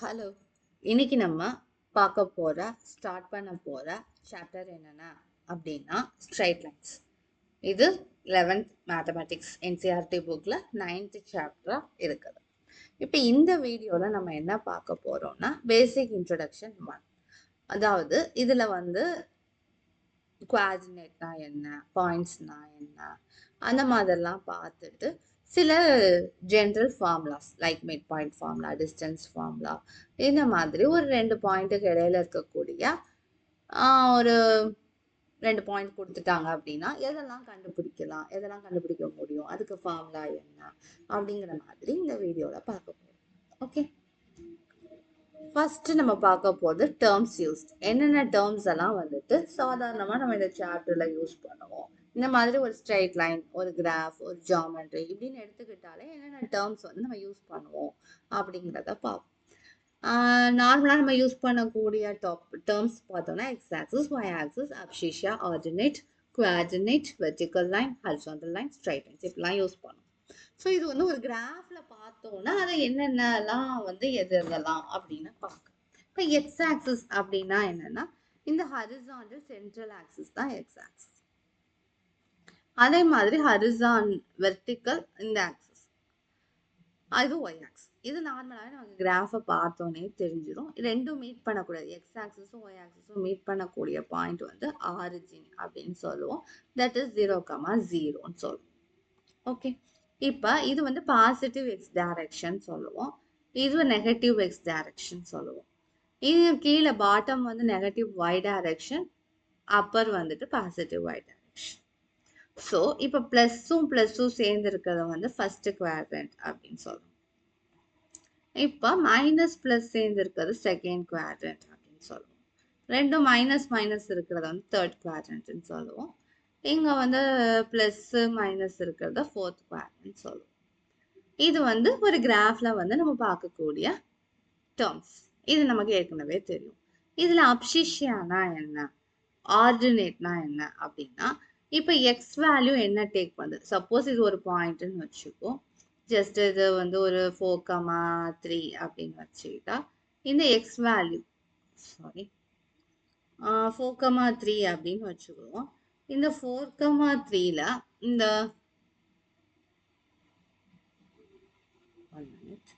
Hello, இன்னைக்கு நம்ம பார்க்க போற ஸ்டார்ட் பண்ண போற சாப்டர் என்னன்னா அப்படின்னா ஸ்ட்ரைட் லைன்ஸ். இது 11th மேத்தமேட்டிக்ஸ் என்சிஆர்டி புக்ல 9th சாப்டரா இருக்குது. இப்போ இந்த வீடியோல நம்ம என்ன பார்க்க போறோம்னா பேசிக் இன்ட்ரடக்ஷன் 1. அதாவது இதுல வந்து குவாடினேட்னா என்ன, பாயிண்ட்ஸ்னா என்ன, அந்த மாதிரிலாம் பார்த்துட்டு சில general formulas like mid point formula, distance formula, இந்த மாதிரி ஒரு 2 பாயிண்ட்டுக்கு இடையில இருக்கக்கூடிய ஒரு 2 பாயிண்ட் கொடுத்துட்டாங்க அப்படின்னா எதெல்லாம் கண்டுபிடிக்கலாம், எதெல்லாம் கண்டுபிடிக்க முடியும், அதுக்கு ஃபார்முலா என்ன அப்படிங்கிற மாதிரி இந்த வீடியோவில் பார்க்க போகிறோம். ஓகே, ஃபர்ஸ்ட் நம்ம பார்க்க போது டேர்ம்ஸ் யூஸ்ட். என்னென்ன டேர்ம்ஸ் எல்லாம் வந்துட்டு சாதாரணமாக நம்ம இந்த சாப்டர்ல யூஸ் பண்ணுவோம். இந்த மாதிரி ஒரு ஸ்ட்ரைட் லைன், ஒரு கிராஃப், ஒரு ஜாமெட்ரி இப்படின்னு எடுத்துக்கிட்டாலே என்னென்ன டேர்ம்ஸ் வந்து நம்ம யூஸ் பண்ணுவோம் அப்படிங்கிறத பார்ப்போம். நார்மலாக நம்ம யூஸ் பண்ணக்கூடிய டேர்ம்ஸ் பார்த்தோம்னா X axis, Y axis, abscissa, ordinate, coordinate, vertical line, horizontal line, straight lines இப்படிலாம் யூஸ் பண்ணுவோம். ஸோ இது வந்து ஒரு கிராஃப்ல பார்த்தோம்னா அதை என்னென்னலாம் வந்து எதெல்லாம் அப்படின்னு பார்க்கலாம். இப்போ எக்ஸ் ஆக்சிஸ் அப்படின்னா என்னன்னா இந்த ஹரிசாண்டல் சென்ட்ரல் ஆக்சிஸ் தான் எக்ஸ் ஆக்சிஸ். அதே மாதிரி ஹரிசான் வெர்டிக்கல் இந்த ஆக்சிஸ், அது ஒய் ஆக்சிஸ். இது நார்மலாகவே நமக்கு கிராஃபை பார்த்தோன்னே தெரிஞ்சிடும். ரெண்டும் மீட் பண்ணக்கூடாது, எக்ஸ் ஆக்சிஸும் ஒய் ஆக்சிஸும் மீட் பண்ணக்கூடிய பாயிண்ட் வந்து ஆரிஜின் அப்படின்னு சொல்லுவோம். தட் இஸ் 0,0ன்னு சொல்லுவோம். ஓகே, இப்போ இது வந்து பாசிட்டிவ் எக்ஸ் டைரக்ஷன் சொல்லுவோம், இது நெகட்டிவ் எக்ஸ் டைரக்ஷன் சொல்லுவோம். இது கீழே பாட்டம் வந்து நெகட்டிவ் ஒய் டைரக்ஷன், அப்பர் வந்துட்டு பாசிட்டிவ் ஒய் டைரக்ஷன். ஸோ இப்போ ப்ளஸ்ஸும் சேர்ந்து இருக்கிறத வந்து ஃபர்ஸ்ட் குவாட்ரண்ட் அப்படின்னு சொல்லுவோம். இப்போ மைனஸ் ப்ளஸ் சேர்ந்து இருக்கிறது செகண்ட் குவாட்ரண்ட் அப்படின்னு சொல்லுவோம். ரெண்டும் மைனஸ் மைனஸ் இருக்கிறத வந்து தேர்ட் குவாட்ரண்ட்னு சொல்லுவோம். இங்க வந்து பிளஸ் மைனஸ் இருக்கிறத ஃபோர்த் குவாட்ரண்ட் சொல்லுவோம். இது வந்து ஒரு கிராஃப்ல வந்து நம்ம பார்க்கக்கூடிய டேர்ம்ஸ். இது நமக்கு ஏற்கனவே தெரியும். இதுல அப்சிஷியானா என்ன, ஆர்டினேட்னா என்ன அப்படின்னா இப்போ எக்ஸ் வேல்யூ என்ன டேக் பண்ணுது. சப்போஸ் இது ஒரு பாயிண்ட்னு வச்சுக்கோ, ஜஸ்ட் இது வந்து ஒரு 4,3 அப்படின்னு வச்சுக்கிட்டா இந்த எக்ஸ் வேல்யூ 4,3 அப்படின்னு வச்சுக்குவோம். இந்த 4,3ல இந்த 1 minute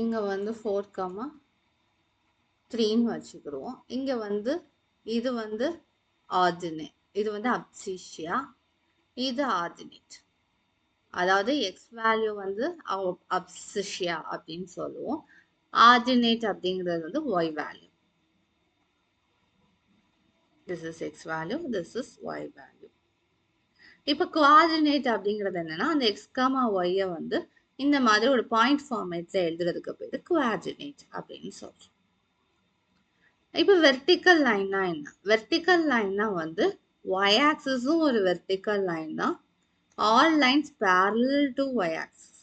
இங்க வந்து 4,3ன்னு வச்சுக்கிடுவோம். இங்க வந்து இது வந்து ஆர்டினேட், இது வந்து அப்சிஷியா, இது ஆர்டினேட். அதாவது எக்ஸ் வேல்யூ வந்து அப்சிஷியா அப்படின்னு சொல்லுவோம், ஆர்டினேட் அப்படிங்கிறது வந்து Y value. This is X value, this is Y value. இப்போ கோஆர்டினேட் அப்படிங்கிறது என்னன்னா அந்த எக்ஸ் காமா ஒய்யை வந்து இந்த மாதிரி ஒரு பாயிண்ட் ஃபார்மேட்ல எழுதுறதுக்கு பேரு கோஆர்டினேட் அப்படின்னு சொல்றோம். இப்போ வெர்டிக்கல் லைன்னா என்ன, வெர்டிக்கல் லைன்னா வந்து ஒய் ஆக்சிஸும் ஒரு வெர்டிக்கல் லைன் தான். All lines parallel to Y axis,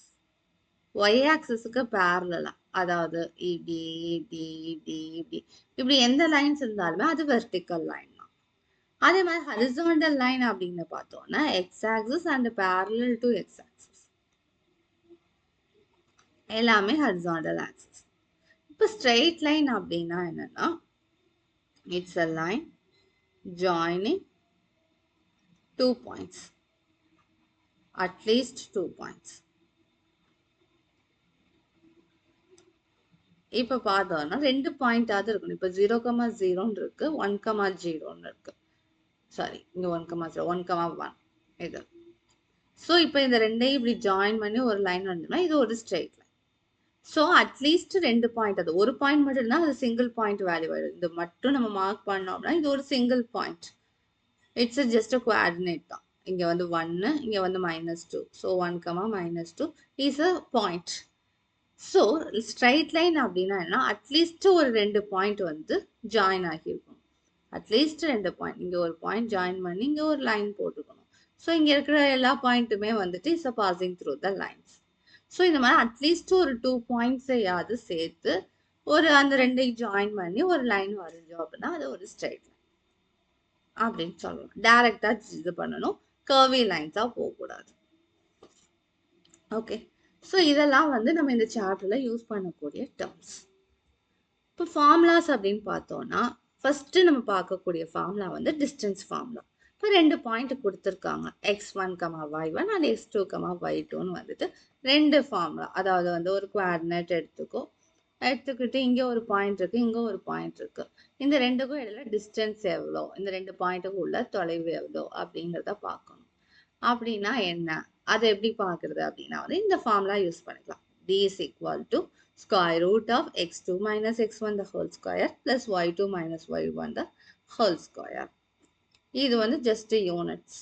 Y ஆக்சிஸுக்கு பேரலா, அதாவது இப்படி இப்படி இப்படி இப்படி இப்படி எந்த லைன்ஸ் இருந்தாலுமே அது வெர்டிக்கல் லைன் தான். அதே மாதிரி ஹரிசாண்டல் லைன் அப்படின்னு பார்த்தோம்னா X axis and parallel to X axis எல்லாமே ஹரிசாண்டல் ஆக்சிஸ். இப்போ ஸ்ட்ரெயிட் லைன் அப்படின்னா என்னன்னா it's a line joining 2 points, at least 2 points. இப்போ பார்த்தோம்னா 2 பாயிண்டாவது இருக்கணும். இப்போ 0,0 இருக்கு, 1,0 இருக்கு. சாரி, இங்க 1,0 1,1 இது. ஸோ இப்போ இந்த ரெண்டையும் இப்படி ஜாயின் பண்ணி ஒரு லைன் வந்துன்னா இது ஒரு straight line. So at least 2 point, அது ஒரு பாயிண்ட் மட்டும் இருந்தால் அது சிங்கிள் பாயிண்ட் வேல்யூ ஆயிடும். இது மட்டும் நம்ம மார்க் பண்ணோம்னா இது ஒரு single point, it's just a coordinate தான். இங்க வந்து 1, இங்க வந்து -2. So 1, -2 is a point. So straight line அப்படின்னா என்ன, அட்லீஸ்ட் ஒரு 2 பாயிண்ட் வந்து ஜாயின் ஆகியிருக்கும். அட்லீஸ்ட் 2 பாயிண்ட், இங்க ஒரு பாயிண்ட் ஜாயின் பண்ணி இங்க ஒரு லைன் போட்டுக்கணும். ஸோ இங்க இருக்கிற எல்லா பாயிண்ட்டுமே வந்துட்டு is a passing through the lines. So இந்த மாதிரி அட்லீஸ்ட் ஒரு 2 பாயிண்ட்ஸையாவது சேர்த்து ஒரு அந்த ரெண்டையும் ஜாயின் பண்ணி ஒரு லைன் வரைஞ்சோம் அப்படின்னா அது ஒரு ஸ்ட்ரைட் லைன் அப்படின்னு சொல்லலாம். டைரக்டா இது பண்ணணும், கர்வி லைன்ஸா போகக்கூடாது. ஓகே, ஸோ இதெல்லாம் வந்து நம்ம இந்த சாப்டர்ல யூஸ் பண்ணக்கூடிய டேர்ம்ஸ். இப்போ ஃபார்முலாஸ் அப்படின்னு பார்த்தோம்னா ஃபர்ஸ்ட் நம்ம பார்க்கக்கூடிய ஃபார்முலா வந்து டிஸ்டன்ஸ் ஃபார்முலா. இப்போ 2 பாயிண்ட் கொடுத்துருக்காங்க, x1, y1 அண்ட் x2, y2ன்னு வந்துட்டு 2 ஃபார்முலா. அதாவது வந்து ஒரு குவாடினேட் எடுத்துக்கிட்டு இங்க ஒரு பாயிண்ட் இருக்கு, இங்க ஒரு பாயிண்ட் இருக்கு. இந்த ரெண்டுக்கும் இடையில டிஸ்டன்ஸ் எவ்வளோ, இந்த 2 பாயிண்ட்டுக்கு உள்ள தொலைவு எவ்வளோ அப்படிங்கிறத பார்க்கணும். அப்படின்னா என்ன, அதை எப்படி பார்க்கறது அப்படின்னா வந்து இந்த ஃபார்முலா யூஸ் பண்ணிக்கலாம். d is equal to square root of x2 minus x1 the whole square plus y2 minus y1 the whole square. இது வந்து just யூனிட்ஸ்.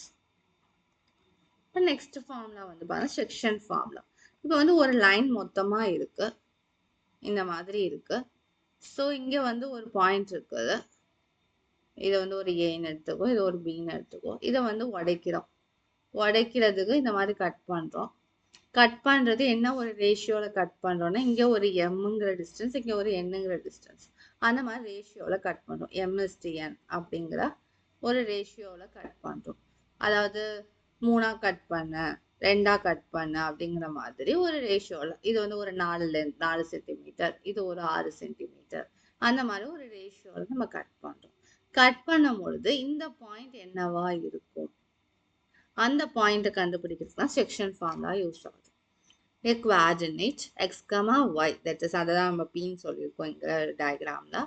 இப்போ நெக்ஸ்ட் ஃபார்முலா வந்து பாருங்க, செக்ஷன் ஃபார்முலா. இப்போ வந்து ஒரு லைன் மொத்தமா இருக்கு, இந்த மாதிரி இருக்கு. ஸோ இங்க வந்து ஒரு பாயிண்ட் இருக்குது, இதை வந்து ஒரு ஏன்னு எடுத்துக்கோ, இது ஒரு பின்னு எடுத்துக்கோ. இதை வந்து உடைக்கிறதுக்கு இந்த மாதிரி கட் பண்றோம். கட் பண்றது என்ன ஒரு ரேஷியோல கட் பண்றோம்னா, இங்க ஒரு எம்ங்கிற டிஸ்டன்ஸ், இங்க ஒரு என்னங்கிற டிஸ்டன்ஸ், அந்த மாதிரி ரேஷியோல கட் பண்றோம். எம்எஸ்டிஎன் அப்படிங்கிற ஒரு ரேஷியோல கட் பண்றோம். அதாவது 3ஆ கட் பண்ண, 2ஆ கட் பண்ண அப்படிங்கிற மாதிரி ஒரு ரேஷியோல. இது வந்து ஒரு 4 சென்டிமீட்டர், இது ஒரு 6 சென்டிமீட்டர், அந்த மாதிரி ஒரு ரேஷியோல நம்ம கட் பண்றோம். கட் பண்ணும் பொழுது இந்த பாயிண்ட் என்னவா இருக்கும், அந்த பாயிண்ட் கண்டுபிடிக்கிறதுக்கு செக்ஷன் ஃபார்முலா யூஸ் ஆகுது. A coordinate x, y, that is அதான் நம்ம பின்னு சொல்லியிருக்கோம் இங்க டயக்ராம்ல.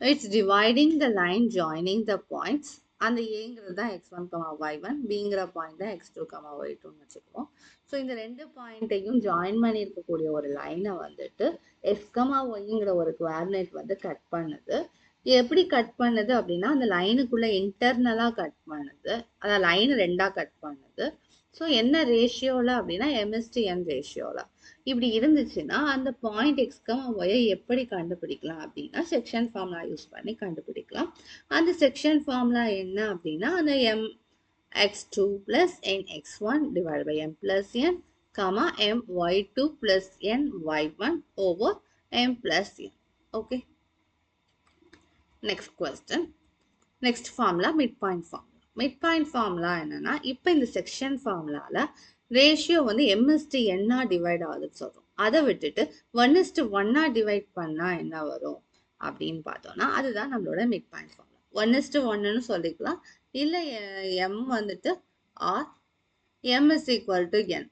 It's dividing the line joining the points. அந்த ஏங்கிறது தான் x1, y1, பிங்கிற பாயிண்ட் தான் x2, y2ன்னு வச்சுக்குவோம். ஸோ இந்த 2 பாயிண்ட்டையும் ஜாயின் பண்ணியிருக்கக்கூடிய ஒரு லைனை வந்துட்டு x, yங்கிற ஒரு கோஆர்டினேட் வந்து கட் பண்ணுது. எப்படி கட் பண்ணுது அப்படின்னா, அந்த லைனுக்குள்ள இன்டர்னலா கட் பண்ணுது, அதாவது லைன் 2ஆ கட் பண்ணுது. ஸோ என்ன ரேஷியோல அப்படின்னா எம்எஸ்டிஎன் ரேஷியோல. இப்படி இருந்துச்சுன்னா அந்த பாயிண்ட் x, y எப்படி கண்டுபிடிக்கலாம் அப்படின்னா செக்ஷன் ஃபார்முலா யூஸ் பண்ணி கண்டுபிடிக்கலாம். அந்த செக்ஷன் ஃபார்முலா என்ன அப்படின்னா, அந்த m x2 plus n x1 divided by m plus n, m y2 plus n y1 over m plus n. Okay. Next question. Next formula, midpoint formula. Midpoint formula என்னன்னா, இப்போ இந்த section ஃபார்முலால ratio வந்து MSTN-ஆ divide ஆகுதுன்னு சொல்றோம். அதை விட்டுட்டு 1:1 divide பண்ணா என்ன வரும் அப்படின்னு பார்த்தோம்னா அதுதான் நம்மளோட மிட்பாயிண்ட் ஃபார்முலா. 1:1ன்னு சொல்லிக்கலாம், இல்லை m வந்துட்டு or m is equal to n.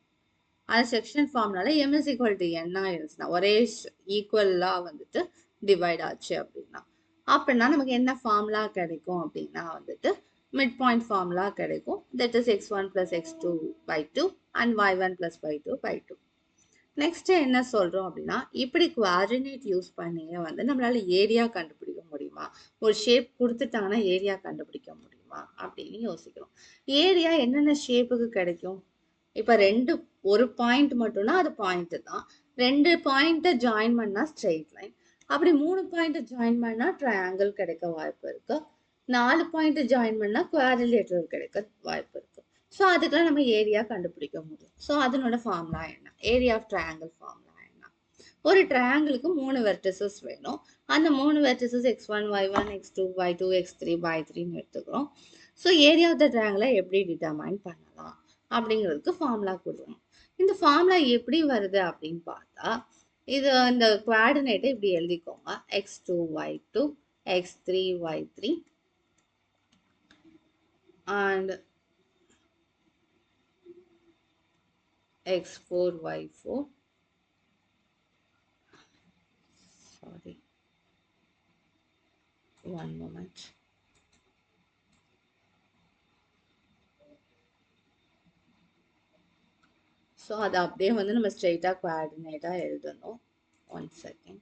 அது செக்ஷன் ஃபார்முலால m is equal to n-ஆ இருந்துச்சுன்னா, ஒரே ஈக்குவலா வந்துட்டு டிவைட் ஆச்சு அப்படின்னா, அப்படின்னா நமக்கு என்ன ஃபார்முலா கிடைக்கும் அப்படின்னா வந்துட்டு மிட் பாயிண்ட் ஃபார்முலா கிடைக்கும். That is x1 plus x2 by 2 and y1 plus y2 by 2. Next என்ன சொல்றோம் அப்படின்னா, இப்படி குவாடினேட் யூஸ் பண்ணி வந்து நம்மளால ஏரியா கண்டுபிடிக்க முடியுமா, ஒரு ஷேப் கொடுத்துட்டாங்கன்னா ஏரியா கண்டுபிடிக்க முடியுமா அப்படின்னு யோசிக்கிறோம். ஏரியா என்னென்ன ஷேப்புக்கு கிடைக்கும், இப்போ ஒரு பாயிண்ட் மட்டும்னா அது பாயிண்ட் தான், 2 பாயிண்ட்டை ஜாயின் பண்ணா ஸ்ட்ரெயிட் லைன், அப்படி 3 பாயிண்ட் ஜாயின் பண்ணா ட்ரையாங்கிள் கிடைக்க வாய்ப்பு இருக்கு, 4 பாயிண்ட் ஜாயின் பண்ணா குவாட்ரிலேட்டரல் கிடைக்க வாய்ப்பு இருக்கு. ஸோ அதுக்கெல்லாம் நம்ம ஏரியா கண்டுபிடிக்க முடியும். ஸோ அதனோட ஃபார்முலா என்ன, ஏரியா ஆஃப் ட்ரையாங்கிள் ஃபார்முலா என்ன, ஒரு ட்ரையாங்கிளுக்கு 3 வெர்டிசஸ் வேணும். அந்த 3 vertices x1, y1, x2, y2, x3, y3ன்னு எடுத்துக்கிறோம். ஸோ ஏரியா ஆஃப் த ட்ரையாங்கிளை எப்படி டிட்டர்மைன் பண்ணலாம் அப்படிங்கிறதுக்கு ஃபார்முலா கொடுக்கணும். இந்த ஃபார்முலா எப்படி வருது அப்படின்னு பார்த்தா, இது இந்த குவாடினேட்டை இப்படி எழுதிக்கோங்க, x2, y2, x3, y3 and x4, y4. Sorry, one moment. So அது அப்படியே வந்து நம்ம ஸ்ட்ரெயிட்டாக குவாடினேட்டாக எழுதணும். 1 second.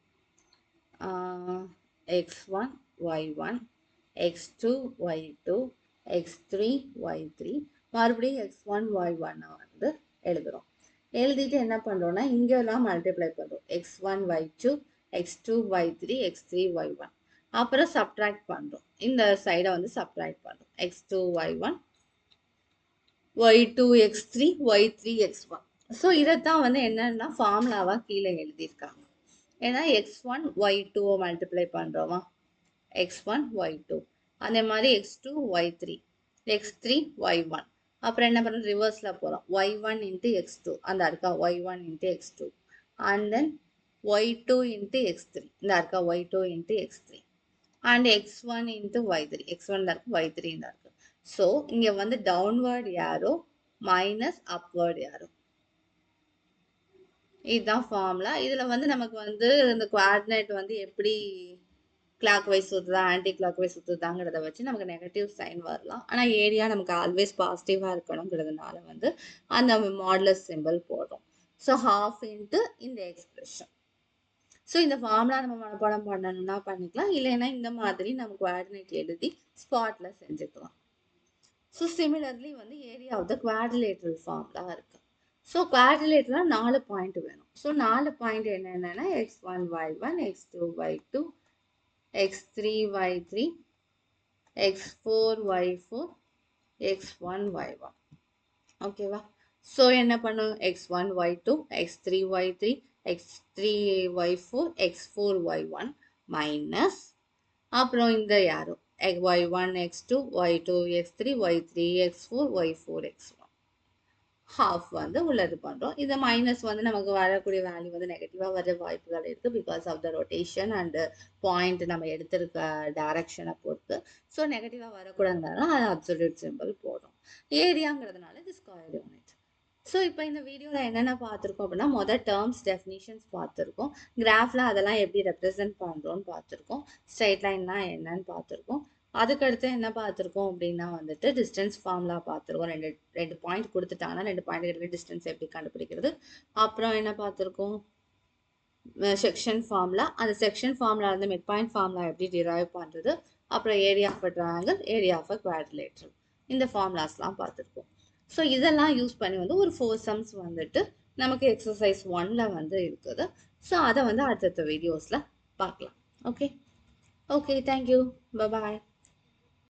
x1, y1, x2, y2, x3, y3, மறுபடியும் x1, y1 வந்து எழுதுறோம். எழுதிட்டு என்ன பண்றோம்னா, இங்கெல்லாம் மல்டிப்ளை பண்றோம், x1, y2, x2, y3, x3, y1. அப்புறம் சப்ட்ராக்ட் பண்றோம், இந்த சைடை வந்து சப்ட்ராக்ட் பண்றோம், x2, y1, y2, x3, y3, x1. So இதைத்தான் வந்து என்னன்னா ஃபார்முலாவா கீழே எழுதியிருக்காங்க. ஏன்னா x1 y2 மல்டிப்ளை பண்றோமா, x1 y2, அதே மாதிரி x2 y3, x3 y1. அப்புறம் என்ன பண்ணுறோம், ரிவர்ஸில் போகிறோம், y1 இன்ட்டு x2 அந்த இருக்கா y1 into x2, and then y2 into x3 இந்த இருக்கா y2 into x3, and x1 into y3 x1 தான் இருக்கு, y3 தான் இருக்கு. ஸோ இங்கே வந்து டவுன்வர்ட் யாரோ மைனஸ் அப்வர்ட் யாரோ, இதுதான் ஃபார்முலா. இதில் வந்து நமக்கு வந்து இந்த குவாட்ரேட் வந்து எப்படி கிளாக் வைஸ் சுற்றுதா ஆன்டி கிளாக் வைஸ் சுற்றுதாங்கிறத வச்சு நமக்கு நெகட்டிவ் சைன் வரலாம். ஆனால் ஏரியா நமக்கு ஆல்வேஸ் பாசிட்டிவாக இருக்கணுங்கிறதுனால வந்து அந்த மாடுலஸ் சிம்பிள் போடுறோம். ஸோ ஹாஃப் இன்ட்டு இந்த எக்ஸ்பிரஷன். ஸோ இந்த ஃபார்முலா நம்ம மனப்பாடம் பண்ணணும்னா பண்ணிக்கலாம், இல்லைன்னா இந்த மாதிரி நம்ம குவாட்ரேட் எழுதி ஸ்பாட்டில் செஞ்சுக்கலாம். ஸோ சிமிலர்லி வந்து area of the quadrilateral formula இருக்கு. ஸோ குவாட்ரிலேட்டரா 4 பாயிண்ட் வேணும். ஸோ 4 பாயிண்ட் என்னென்னா x1 y1, x2 y2, x3 y3, x4 y4, x1 y1. ஓகேவா? ஸோ என்ன பண்ணும், x1 y2, x3 y3, x3 y4, x4 y1 minus அப்புறம் இந்த யாரோ y1 x2 y2 x3 y3 x4 y4 x1 half வந்து உள்ளது பண்ணுறோம். இந்த மைனஸ் வந்து நமக்கு வரக்கூடிய வேல்யூ வந்து நெகட்டிவாக வர வாய்ப்புகள் இருக்குது because of the rotation and point நம்ம எடுத்திருக்க டைரக்ஷனை பொறுத்து. ஸோ நெகட்டிவாக வரக்கூடாதுனால அது அப்சல்யூட் சிம்பிள் போடுறோம். ஏரியாங்கிறதுனால இது ஸ்கொயர் யூனிட். ஸோ இப்போ இந்த வீடியோவில் என்னென்ன பார்த்துருக்கோம் அப்படின்னா, மொதல் டேர்ம்ஸ் டெஃபினிஷன்ஸ் பார்த்துருக்கோம், கிராஃபில் அதெல்லாம் எப்படி ரெப்ரசென்ட் பண்ணுறோன்னு பார்த்துருக்கோம், ஸ்ட்ரைட் லைன்லாம் என்னன்னு பார்த்துருக்கோம். அதுக்கடுத்து என்ன பார்த்துருக்கோம் அப்படின்னா வந்துட்டு டிஸ்டன்ஸ் ஃபார்முலா பார்த்துருக்கோம். ரெண்டு பாயிண்ட் கொடுத்துட்டாங்கன்னா 2 பாயிண்ட் கிட்ட டிஸ்டன்ஸ் எப்படி கண்டுபிடிக்கிறது. அப்புறம் என்ன பார்த்துருக்கோம், செக்ஷன் ஃபார்முலா, அந்த செக்ஷன் ஃபார்முலா வந்து மிட் பாயிண்ட் ஃபார்முலா எப்படி டிரைவ் பண்ணுறது. அப்புறம் area of a triangle, area of a quadrilateral, இந்த ஃபார்முலாஸ்லாம் பார்த்துருக்கோம். ஸோ இதெல்லாம் யூஸ் பண்ணி வந்து ஒரு 4 சம்ஸ் வந்துட்டு நமக்கு எக்ஸசைஸ் 1ல் வந்து இருக்குது. ஸோ அதை வந்து அடுத்தடுத்த வீடியோஸில் பார்க்கலாம். ஓகே, தேங்க்யூ, பாய்.